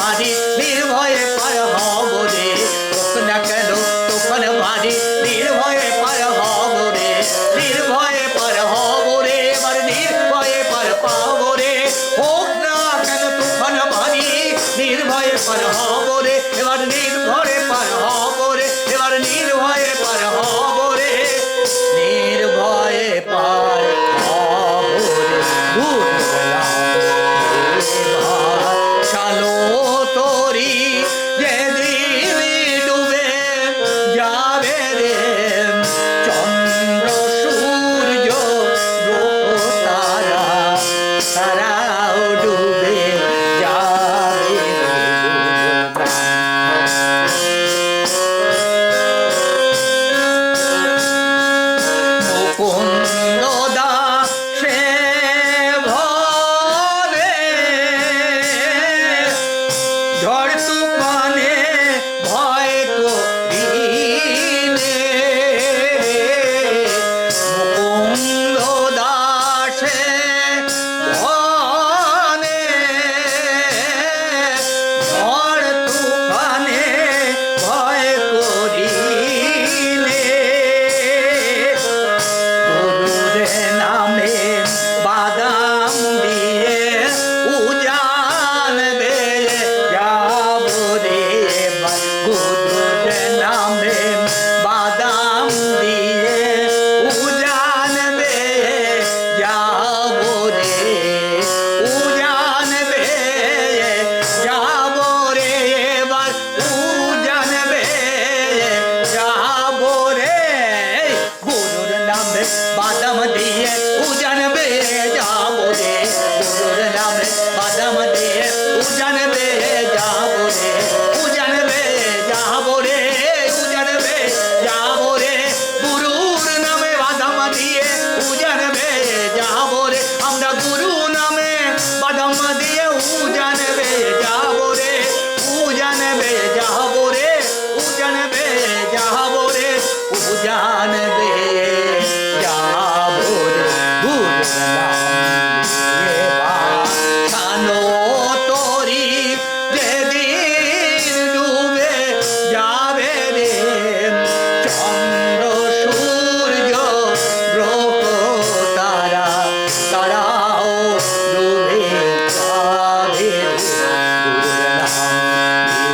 ভারী নির্ভয়ে পার হব রে, হোক না কেন তুফান ভারী নির্ভয়ে পার হব রে, নির্ভয়ে পার হব রে, এবার নির্ভয়ে পার পাব রে, হোক না কেন তুফান ভারী নির্ভয়ে পার হব রে, এবার নির্ভয়ে পার হব রে, এবার নির্ভয়ে পার হব রে, নির্ভয়ে পার হব রে। ভাসালো তরি যেদিন ডুবে যাবে রে, চন্দ্র সূর্য গ্রহ তারা তারাও ডুবে যাবে রে। মুকুন্দ দাসে ভবে ঝড় তুফানে ভয় করিলে, মুকুন্দ দাসে ভবে ঝড় তুফানে ভয় করিলে, গুরুর নামে বাদাম দিয়ে উজান বেয়ে যাব রে, গুরুর নামে বাদাম দিয়ে উজান বেয়ে যাব রে, উজান বেয়ে যাব রে, এবার উজান বেয়ে যাব রে, গুরুর নামে বাদাম দিয়ে উজান বেয়ে যাব রে, গুরুর নামে বাদাম দিয়ে উজান বেয়ে যাব রে, উজান বেয়ে যাব রে, উজান বেয়ে যাব রে, গুরুর নামে বাদাম দিয়ে উজান বেয়ে যাব রে, আমরা গুরু নামে বাদাম দিয়ে উজান বেয়ে যাব রে, উজান বেয়ে যাব রে, উজান বেয়ে যাব রে, উজান বেয়ে যাব রে, গুরুর নাম দিয়ে ভাসালো তরি যেদিন ডুবে যাবে রে, চন্দ্র সূর্য গ্রহ তারা তারাও ডুবে যাবে রে, গুরুর নাম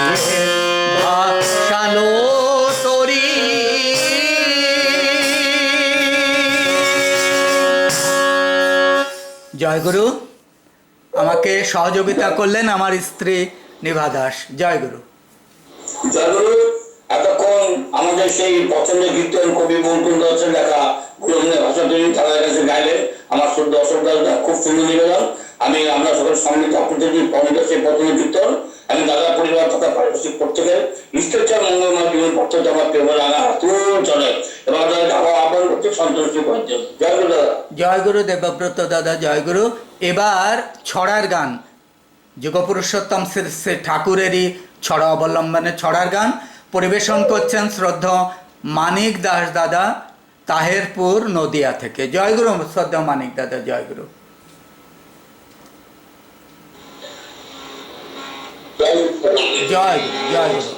দিয়ে ভাসালো তরি। জয় গুরু। আমাকে সহযোগিতা করলেন আমার স্ত্রী নিভা দাস। জয় গুরু। জয়গুরু, এতক্ষণ আমাদের সেই পছন্দের কীর্তন কবি মুকুন্দ দাসের লেখা গুরুজনের ভাষা তৈরি তাদের কাছে গাইলেন। আমার শুদ্ধ অশোক দাদা খুব সুন্দর নিবেদন। আমরা সকল সম্মিলিত আপনাদের পছন্দের সেই পছন্দের কীর্তন আমি দাদা পরিবার তথা পারিপার্শ্বিক প্রত্যেকের ঈশ্বরচার মঙ্গলময় জীবন প্রত্যেক আমার প্রেম লাগা তুল চলে এবং তাদের আহ্বান করতে সন্তুষ্টি পর্যন্ত। জয় গুরু দাদা। জয় গুরু দেবব্রত দাদা। জয় গুরু। এবার ছড়ার গান, যুগপুরুষোত্তম শ্রী ঠাকুরেরই ছড়া অবলম্বনে ছড়ার গান পরিবেশন করছেন শ্রদ্ধা মানিক দাস দাদা, তাহেরপুর নদিয়া থেকে। জয় গুরু শ্রদ্ধা মানিক দাদা। জয় গুরু। জয় গুরু। জয় গুরু।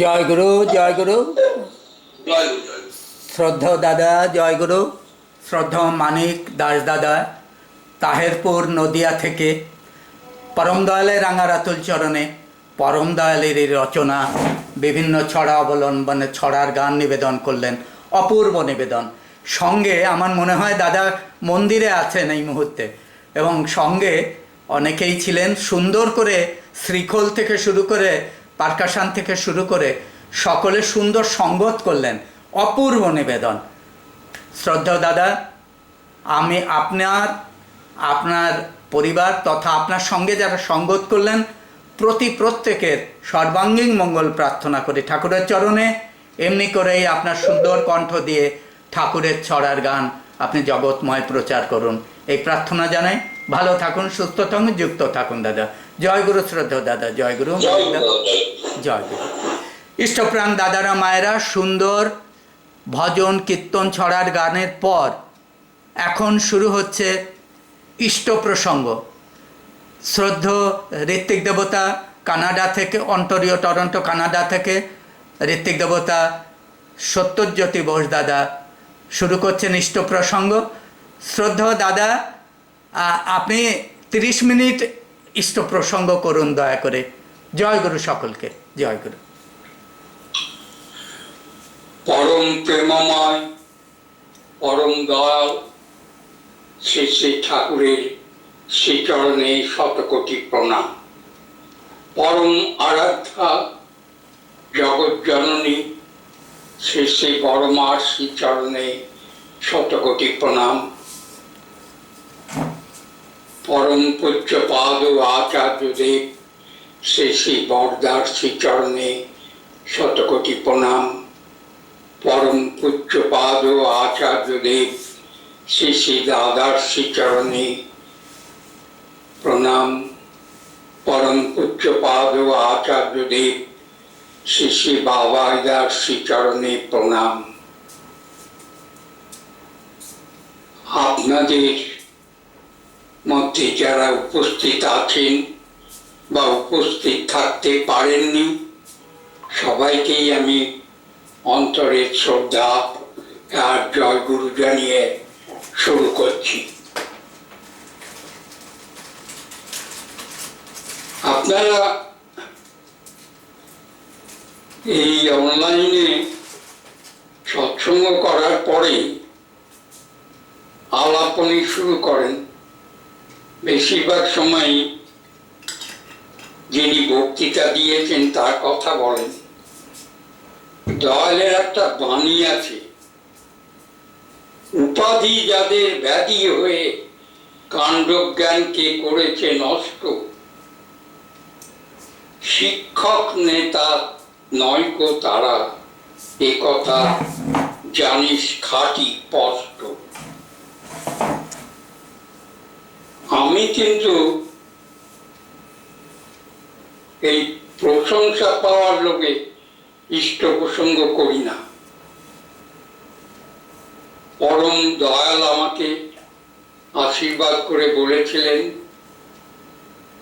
জয় গুরু, জয় গুরু। জয় গুরু, জয় গুরু। শ্রদ্ধেয় দাদা জয় গুরু। শ্রদ্ধেয় মানিক দাস দাদা তাহেরপুর নদিয়া থেকে পরম দয়ালের রাঙারাতুল চরণে পরম দয়ালের এই রচনা বিভিন্ন ছড়া অবলম্বনে ছড়ার গান নিবেদন করলেন, অপূর্ব নিবেদন। সঙ্গে আমার মনে হয় দাদা মন্দিরে আছেন এই মুহূর্তে, এবং সঙ্গে অনেকেই ছিলেন। সুন্দর করে শ্রীখোল থেকে শুরু করে পারকাশান থেকে শুরু করে সকলে সুন্দর সঙ্গত করলেন, অপূর্ব নিবেদন। শ্রদ্ধেয় দাদা, আমি আপনার পরিবার তথা আপনার সঙ্গে যারা সঙ্গত করলেন প্রত্যেকের সর্বাঙ্গীন মঙ্গল প্রার্থনা করি ঠাকুরের চরণে। এমনি করেই আপনার সুন্দর কণ্ঠ দিয়ে ঠাকুরের ছড়ার গান আপনি জগৎময় প্রচার করুন, এই প্রার্থনা জানাই। ভালো থাকুন, সুস্থ থাকুন, যুক্ত থাকুন দাদা। জয় গুরু শ্রদ্ধেয় দাদা, জয় গুরু, জয় গুরু। ইষ্টপ্রাণ দাদারা মায়েরা, সুন্দর ভজন কীর্তন ছড়ার গানের পর এখন শুরু হচ্ছে ইষ্ট প্রসঙ্গ। শ্রদ্ধেয় ঋত্বিক দেবতা কানাডা থেকে, অন্টারিও টরন্টো কানাডা থেকে ঋত্বিক দেবতা সত্যজ্যোতি বোস দাদা শুরু করছেন ইষ্ট প্রসঙ্গ। শ্রদ্ধেয় দাদা, আপনি 30 মিনিট ইষ্ট প্রসঙ্গ করুন দয়া করে। জয় গুরু সকলকে, জয় গুরু। পরম প্রেমময় পরম দয়াল শ্রী শ্রী ঠাকুরের শ্রীচরণে শতকোটি প্রণাম। পরম আরাধ্যা জগৎ জননী শ্রী শ্রী বড়মার শ্রীচরণে শতকোটি প্রণাম। পরম পূজ্যপাদ আচার্যদেব শ্রী শ্রী বরদার শ্রীচরণে শতকোটি প্রণাম। পরম পূজ্যপাদ আচার্যদেব শ্রী শ্রী দাদার শ্রীচরণে প্রণাম। পরম পূজ্যপাদ আচার্যদেব শ্রী শ্রী বাবাইদার শ্রীচরণে প্রণাম। আপনাদের মধ্যে যারা উপস্থিত আছেন বা উপস্থিত থাকতে পারেননি, সবাইকেই আমি অন্তরের শ্রদ্ধা আর জয় গুরু জানিয়ে শুরু করছি। আপনারা এই অনলাইনে সৎসঙ্গ করার পরে আলাপনী শুরু করেন। বেশিরভাগ সময় যিনি বক্তৃতা দিয়েছেন তার কথা বলেন। দয়ালের একটা বাণী আছে, উপাধি যাদের ব্যাধি হয়ে কাণ্ডজ্ঞানকে করেছে নষ্ট, শিক্ষক নেতা নয়কো তারা, এ কথা জানিস খাঁটি স্পষ্ট। আমি কিন্তু এই প্রশংসা পাওয়ার লোকে ইষ্ট প্রসঙ্গ করি না। পরম দয়াল আমাকে আশীর্বাদ করে বলেছিলেন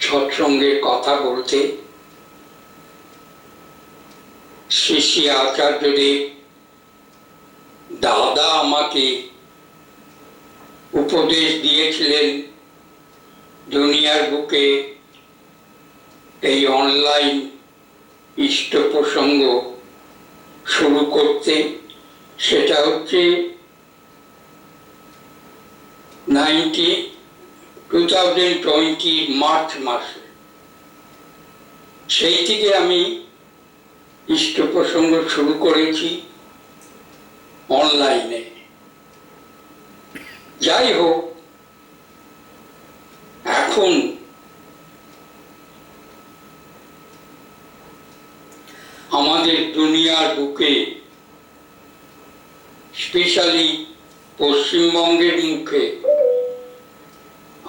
সৎসঙ্গের কথা বলতে। শ্রী শ্রী আচার্যদেব দাদা আমাকে উপদেশ দিয়েছিলেন দুনিয়ার বুকে এই অনলাইন ইষ্ট প্রসঙ্গ শুরু করতে। সেটা হচ্ছে 2020 মার্চ মাসে। সেই থেকে আমি ইষ্ট প্রসঙ্গ শুরু করেছি অনলাইনে। যাই হোক, এখন আমাদের দুনিয়ার বুকে, স্পেশালি পশ্চিমবঙ্গের মুখে,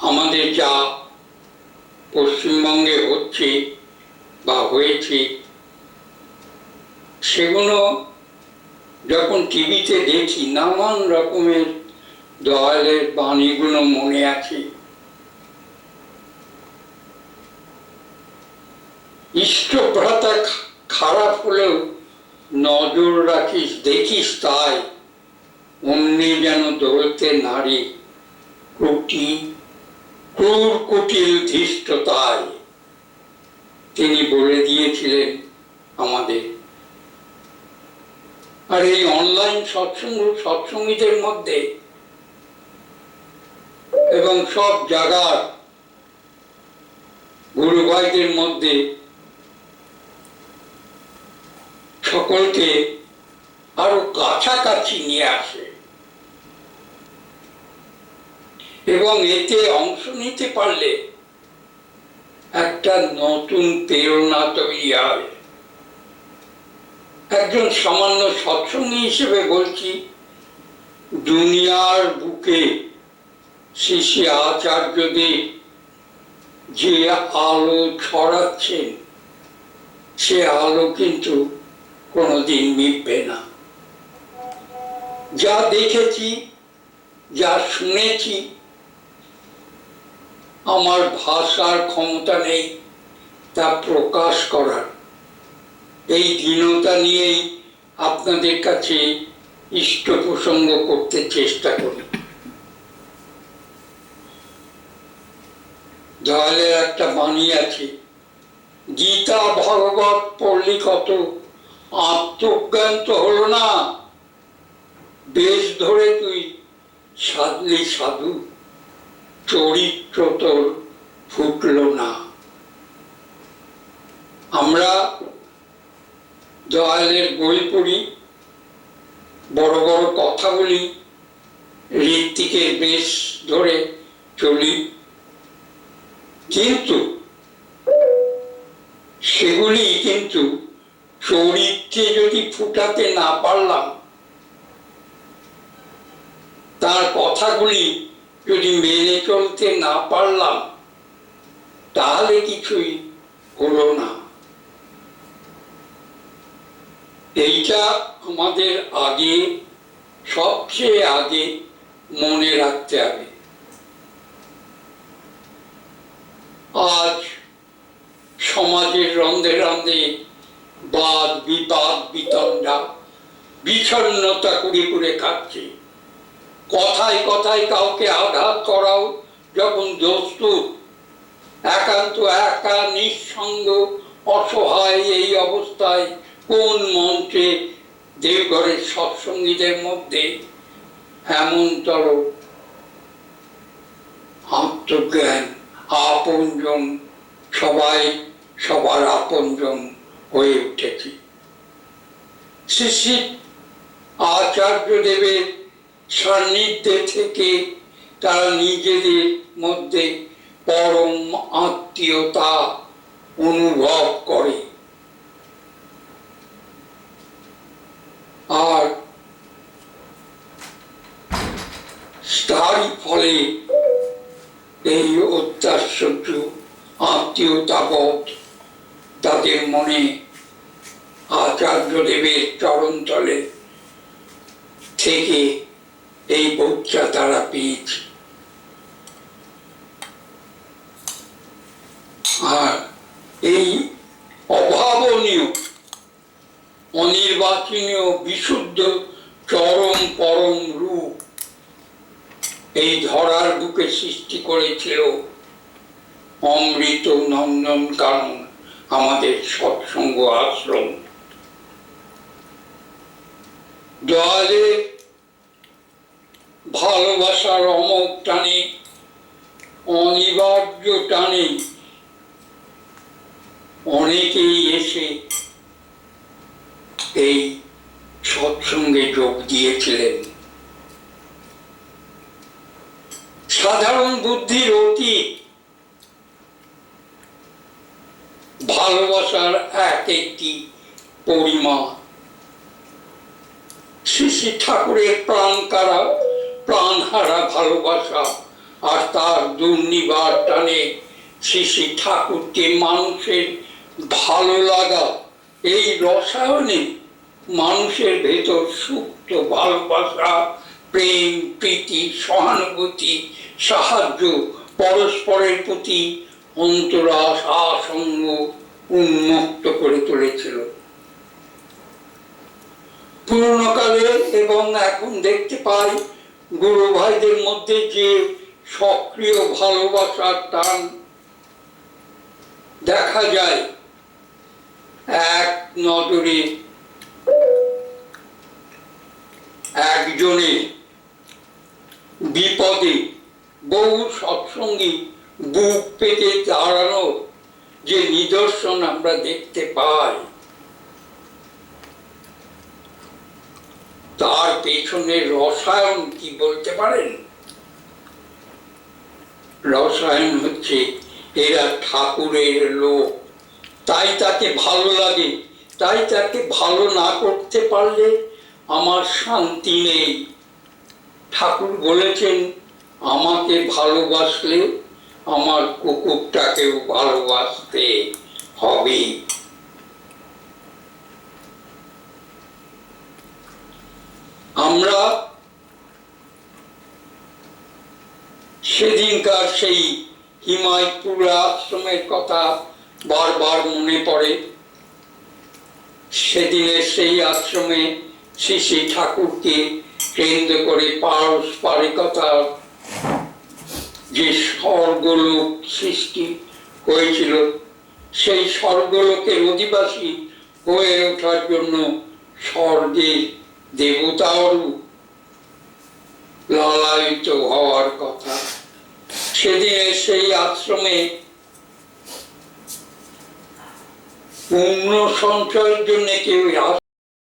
আমাদের যা পশ্চিমবঙ্গে হচ্ছে বা হয়েছে, সেগুলো যখন টিভিতে দেখি নানান রকমের দয়ালের বাণীগুলো মনে আছে। ইষ্টভ্রাতা খারাপ হলেও নজর রাখিস, দেখিস তাই অমনি যেন দৌড়তে নারী ক্রূর কুটিল ধৃষ্টতায়। তিনি বলে দিয়েছিলেন আমাদের। আর এই অনলাইন সৎসঙ্গীদের মধ্যে এবং সব জায়গার গুরু ভাইদের মধ্যে সকলকে আরো কাছাকাছি নিয়ে আসে এবং এতে অংশ নিতে পারলে একটা নতুন প্রেরণা তৈরি হয়। একজন সামান্য সৎসঙ্গী হিসেবে বলছি, দুনিয়ার বুকে শ্রী শ্রী আচার্যদেব যে আলো ছড়াচ্ছেন সে আলো কিন্তু কোনোদিন মিটবে না। যা দেখেছি, যা শুনেছি, আমার ভাষার ক্ষমতা নেই তা প্রকাশ করার। এই দীনতা নিয়েই আপনাদের কাছে ইষ্ট প্রসঙ্গ করতে চেষ্টা করি। দয়ালের একটা বাণী আছে, গীতা ভাগবত পড়লি কত, আত্মজ্ঞান তো হলো না, বেশ ধরে তুই সাধলি সাধু, চরিত্র তোর ফুটল না। আমরা দয়ালের বই পড়ি, বড় বড় কথা বলি, ঋত্বিকের বেশ ধরে চলি, কিন্তু সেগুলি কিন্তু চরিত্রে যদি ফুটাতে না পারলাম, তার কথাগুলি যদি মেনে চলতে না পারলাম, তাহলে কিছুই হলো না। এইটা আমাদের আগে, সবচেয়ে আগে মনে রাখতে হবে। আজ সমাজের রন্ধে রন্ধে বাদ বিবাদ বিতণ্ডা বিষণ্ণতা করে করে খাচ্ছে। কথায় কথায় কাউকে আঘাত করাও যখন দস্তুর, একান্ত একা নিঃসঙ্গ অসহায় এই অবস্থায় কোন মন্ত্রে দেবঘরের সৎসঙ্গীদের মধ্যে এমনতর আত্মজ্ঞান, আপনজন, সবাই সবার আপনজন হয়ে উঠেছে। শ্রী শ্রী আচার্যদেবের সান্নিধ্যে থেকে তারা নিজেদের মধ্যে পরম আত্মীয়তা অনুভব করে। আর তারই ফলে এই অত্যাশ্চর্য আত্মীয়তাবোধ তাদের মনে আচার্যদেবের চরণতলে থেকে এই বোধটা তারা পেয়েছে। আর এই অভাবনীয়, অনির্বাচনীয়, বিশুদ্ধ চরম পরম রূপ এই ধরার বুকে সৃষ্টি করেছিল অমৃত নন্দন কানন আমাদের সৎসঙ্গ আশ্রম। দয়ালের ভালোবাসার অমোঘ টানে, অনিবার্য টানে অনেকেই এসে এই সৎসঙ্গে যোগ দিয়েছিলেন। সাধারণ বুদ্ধির অতীত ভালোবাসার এক একটি পরিমাণ। শ্রী শ্রী ঠাকুরের প্রাণহারা ভালোবাসা আর তার দুর্নিবার টানে শ্রী শ্রী ঠাকুরকে মানুষের ভালো লাগা, এই রসায়নে মানুষের ভেতর সুপ্ত ভালোবাসা, প্রেম, প্রীতি, সহানুভূতি, সাহায্য, পরস্পরের প্রতি অন্তরাস, আসঙ্গ উন্মুক্ত করে তুলেছিল। পুরোনো কালে এবং এখন দেখতে পাই গুরু ভাইদের মধ্যে যে সক্রিয় ভালোবাসার টান দেখা যায়, এক নজরে একজনের বিপদে বহু সৎসঙ্গী বুক পেতে দাঁড়ানোর যে নিদর্শন আমরা দেখতে পাই, তার পেছনে রসায়ন কি বলতে পারেন? রসায়ন হচ্ছে এরা ঠাকুরের লোক, তাই তাকে ভালো লাগে, তাই তাকে ভালো না করতে পারলে আমার শান্তি নেই। ঠাকুর বলেছেন, আমাকে ভালোবাসলে আমার কুকুরটাকেও ভালোবাসতে হবে। আমরা সেদিনকার সেই হিমায়তপুর আশ্রমের কথা বারবার মনে পড়ে। সেদিনের সেই আশ্রমে শ্রী শ্রী ঠাকুরকে কেন্দ্র করে পারস্পরিকতার যে স্বর্গলোক সৃষ্টি হয়েছিল, সেই স্বর্গলোকের অধিবাসী হয়ে ওঠার জন্য স্বর্গের দেবতারও লালায়িত হওয়ার কথা। সেদিনে সেই আশ্রমে পুণ্য সঞ্চয়ের জন্য কেউ